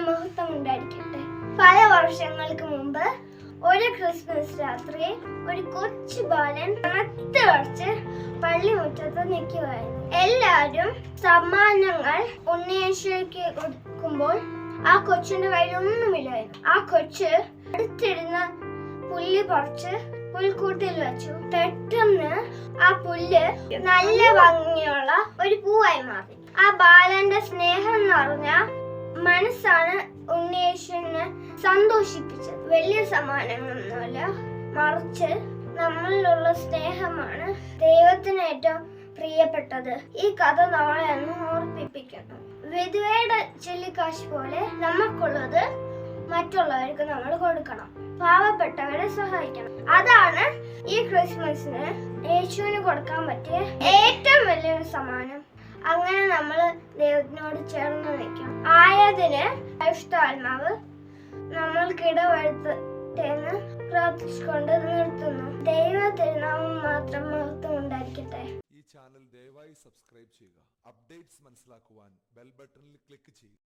മഹത്വം ഉണ്ടായിരിക്കട്ടെ. പല വർഷങ്ങൾക്ക് മുമ്പ് ഒരു ക്രിസ്മസ് രാത്രി ഒരു കൊച്ചു ബാലൻ മത്ത് വച്ച് പള്ളിമുറ്റത്ത് നിൽക്കുകയായിരുന്നു. എല്ലാവരും സമ്മാനങ്ങൾ ഉണ്ണിയേശുവിന് കൊടുക്കുമ്പോൾ ആ കൊച്ചിന്റെ കയ്യിലൊന്നുമില്ലായിരുന്നു. ആ കൊച്ച് അടുത്തിരുന്ന പുല്ല് പറിച്ച് പുൽക്കൂട്ടിൽ വെച്ചു. പെട്ടെന്ന് ആ പുല്ല് നല്ല ഭംഗിയുള്ള ഒരു പൂവായി മാറി. ആ ബാലന്റെ സ്നേഹം നിറഞ്ഞ മനസ്സാണ് ഉണ്ണിയേശുവിനെ സന്തോഷിപ്പിച്ചത്. വലിയ സമ്മാനങ്ങളൊന്നുമല്ല, മറിച്ച് നമ്മളിലുള്ള സ്നേഹമാണ് ദൈവത്തിന് ഏറ്റവും പ്രിയപ്പെട്ടത്. ഈ കഥ നമ്മളെ ഒന്ന് ഓർമ്മിപ്പിക്കുന്നു. വിധവയുടെ ചെല്ലിക്കാശ് പോലെ നമുക്കുള്ളത് മറ്റുള്ളവർക്ക് നമ്മൾ കൊടുക്കണം, പാവപ്പെട്ടവരെ സഹായിക്കണം. അതാണ് ഈ ക്രിസ്മസിന് യേശുവിന് കൊടുക്കാൻ പറ്റിയ ഏറ്റവും വലിയൊരു സമ്മാനം. അങ്ങനെ നമ്മൾ ദൈവത്തിനോട് ചേർന്ന് നിൽക്കും. ആയതിന് പരിശുദ്ധാത്മാവ് നമ്മൾക്കിടവരുത്തേന്ന് പ്രാർത്ഥിച്ചുകൊണ്ട് നിർത്തുന്നു. ദൈവ തിരുനാമം മാത്രം മഹത്വം ഉണ്ടായിരിക്കട്ടെ. ഈ ചാനൽ ദയവായി സബ്സ്ക്രൈബ് ചെയ്യുക. അപ്ഡേറ്റ്സ് മനസ്സിലാക്കുവാൻ ബെൽ ബട്ടണിൽ ക്ലിക്ക് ചെയ്യുക.